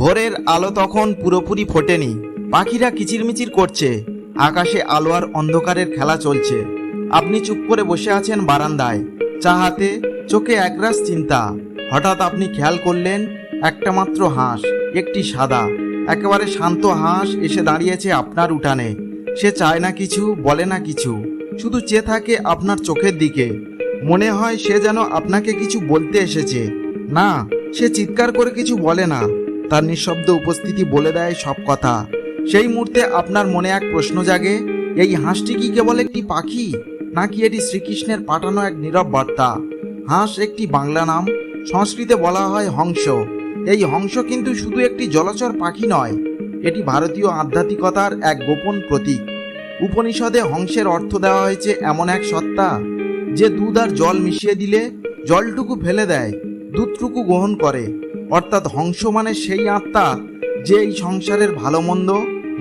ভোরের আলো তখন পুরোপুরি ফোটেনি। পাখিরা কিচিরমিচির করছে, আকাশে আলো আর অন্ধকারের খেলা চলছে। আপনি চুপ করে বসে আছেন বারান্দায়, চা হাতে, চোখে একরাশ চিন্তা। হঠাৎ আপনি খেয়াল করলেন একটা মাত্র হাঁস, একটি সাদা, একেবারে শান্ত হাঁস এসে দাঁড়িয়েছে আপনার উঠানে। সে চায় না কিছু, বলে না কিছু, শুধু চেয়ে থাকে আপনার চোখের দিকে। মনে হয় সে যেন আপনাকে কিছু বলতে এসেছে। না, সে চিৎকার করে কিছু বলে না, তার নিঃশব্দ উপস্থিতি বলে দেয় সব কথা। সেই মুহূর্তে আপনার মনে এক প্রশ্ন জাগে, এই হাঁসটি কি কেবল একটি পাখি, নাকি এটি শ্রীকৃষ্ণের পাঠানো এক নীরব বার্তা? হাঁস একটি বাংলা নাম, সংস্কৃতে বলা হয় হংস। এই হংস কিন্তু শুধু একটি জলচর পাখি নয়, এটি ভারতীয় আধ্যাত্মিকতার এক গোপন প্রতীক। উপনিষদে হংসের অর্থ দেওয়া হয়েছে এমন এক সত্তা যে দুধ আর জল মিশিয়ে দিলে জলটুকু ফেলে দেয়, দুধটুকু গ্রহণ করে। অর্থাৎ হংস মানে সেই আত্মা যে এই সংসারের ভালো মন্দ,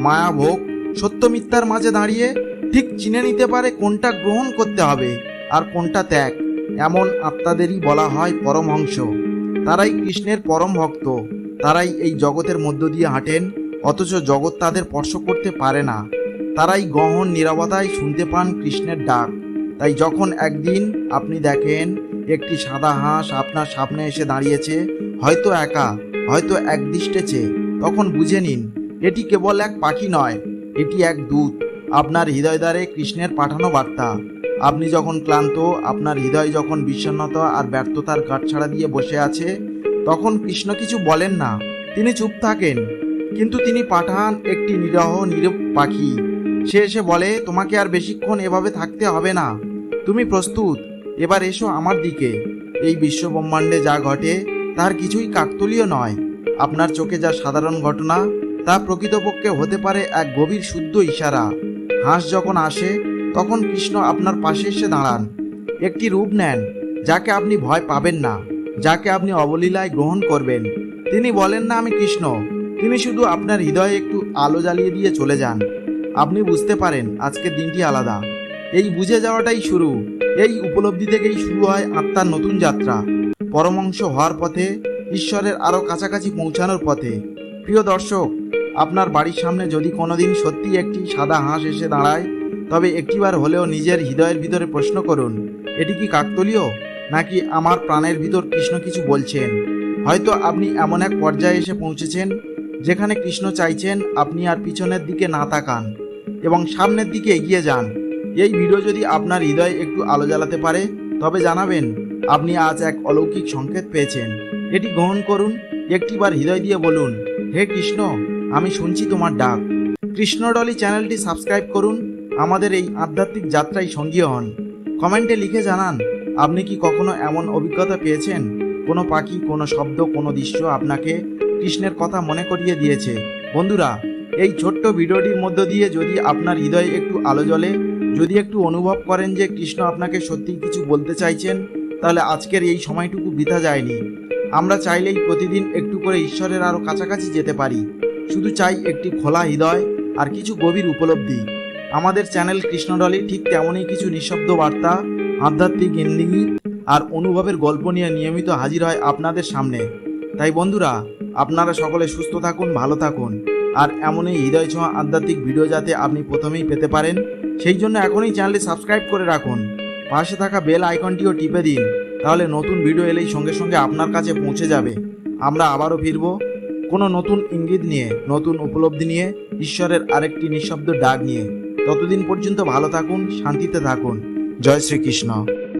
মায়াভোগ, সত্য মিথ্যার মাঝে দাঁড়িয়ে ঠিক চিনে নিতে পারে কোনটা গ্রহণ করতে হবে আর কোনটা ত্যাগ। এমন আত্মাদেরই বলা হয় পরমহংস। তারাই কৃষ্ণের পরম ভক্ত। তারাই এই জগতের মধ্য দিয়ে হাঁটেন, অথচ জগৎ তাদের স্পর্শ করতে পারে না। তারাই গহন নীরবতায় শুনতে পান কৃষ্ণের ডাক। তাই যখন একদিন আপনি দেখেন একটি সাদা হাঁস আপনার সামনে এসে দাঁড়িয়েছে, হয়তো একা, হয়তো একদৃষ্টেছে, তখন বুঝে নিন এটি কেবল এক পাখি নয়, এটি এক দূত, আপনার হৃদয় দ্বারে কৃষ্ণের পাঠানো বার্তা। আপনি যখন ক্লান্ত, আপনার হৃদয় যখন বিষণ্ণতা আর ব্যর্থতার গাঁটছাড়া দিয়ে বসে আছে, তখন কৃষ্ণ কিছু বলেন না, তিনি চুপ থাকেন। কিন্তু তিনি পাঠান একটি নীরব পাখি। সে এসে বলে, তোমাকে আর বেশিক্ষণ এভাবে থাকতে হবে না, তুমি প্রস্তুত, এবার এসো আমার দিকে। এই বিশ্বব্রহ্মাণ্ডে যা ঘটে তার কিছুই কাকতালীয় নয়। আপনার চোখে যা সাধারণ ঘটনা, তা প্রকৃতপক্ষে হতে পারে এক গভীর শুদ্ধ ইশারা। হাঁস যখন আসে, তখন কৃষ্ণ আপনার পাশে এসে দাঁড়ান। একটি রূপ নেন যাকে আপনি ভয় পাবেন না, যাকে আপনি অবলীলায় গ্রহণ করবেন। তিনি বলেন না আমি কৃষ্ণ, তিনি শুধু আপনার হৃদয়ে একটু আলো জ্বালিয়ে দিয়ে চলে যান। আপনি বুঝতে পারেন আজকের দিনটি আলাদা। এই বুঝে যাওয়াটাই শুরু, এই উপলব্ধি থেকেই শুরু হয় আত্মার নতুন যাত্রা, পরমহংস হওয়ার পথে, ঈশ্বরের আরও কাছাকাছি পৌঁছানোর পথে। প্রিয় দর্শক, আপনার বাড়ির সামনে যদি কোনোদিন সত্যি একটি সাদা হাঁস এসে দাঁড়ায়, তবে একটিবার হলেও নিজের হৃদয়ের ভিতরে প্রশ্ন করুন, এটি কি কাকতালীয়, নাকি আমার প্রাণের ভিতর কৃষ্ণ কিছু বলছেন? হয়তো আপনি এমন এক পর্যায়ে এসে পৌঁছেছেন যেখানে কৃষ্ণ চাইছেন আপনি আর পিছনের দিকে না তাকান এবং সামনের দিকে এগিয়ে যান। এই ভিডিও যদি আপনার হৃদয়ে একটু আলো জ্বালাতে পারে, তবে জানাবেন আপনি আজ এক অলৌকিক সংকেত পেয়েছেন। এটি গ্রহণ করুন, একটিবার হৃদয় দিয়ে বলুন, হে কৃষ্ণ, আমি শুনছি তোমার ডাক। কৃষ্ণডলি চ্যানেলটি সাবস্ক্রাইব করুন, আমাদের এই আধ্যাত্মিক যাত্রায় সঙ্গী হন। কমেন্টে লিখে জানান আপনি কি কখনো এমন অভিজ্ঞতা পেয়েছেন, কোনো পাখি, কোনো শব্দ, কোনো দৃশ্য আপনাকে কৃষ্ণের কথা মনে করিয়ে দিয়েছে। বন্ধুরা, এই ছোট্ট ভিডিওটির মধ্য দিয়ে যদি আপনার হৃদয়ে একটু আলো জ্বলে, যদি একটু অনুভব করেন যে কৃষ্ণ আপনাকে সত্যিই কিছু বলতে চাইছেন, তাহলে আজকের এই সময়টুকু বৃথা যায়নি। আমরা চাইলেই প্রতিদিন একটু করে ঈশ্বরের আরও কাছাকাছি যেতে পারি। শুধু চাই একটি খোলা হৃদয় আর কিছু গভীর উপলব্ধি। আমাদের চ্যানেল কৃষ্ণডলি ঠিক তেমনই কিছু নিঃশব্দ বার্তা, আধ্যাত্মিক ইঙ্গিত আর অনুভবের গল্প নিয়ে নিয়মিত হাজির হয় আপনাদের সামনে। তাই বন্ধুরা, আপনারা সকলে সুস্থ থাকুন, ভালো থাকুন, আর এমনই হৃদয় ছোঁয়া আধ্যাত্মিক ভিডিও যাতে আপনি প্রথমেই পেতে পারেন, সেই জন্য এখনই চ্যানেলটি সাবস্ক্রাইব করে রাখুন। পাশে থাকা বেল আইকনটিও টিপে দিন, তাহলে নতুন ভিডিও এলেই সঙ্গে সঙ্গে আপনার কাছে পৌঁছে যাবে। আমরা আবারও ফিরব কোনো নতুন ইঙ্গিত নিয়ে, নতুন উপলব্ধি নিয়ে, ঈশ্বরের আরেকটি নিঃশব্দ ডাক নিয়ে। ততদিন পর্যন্ত ভালো থাকুন, শান্তিতে থাকুন। জয় শ্রীকৃষ্ণ।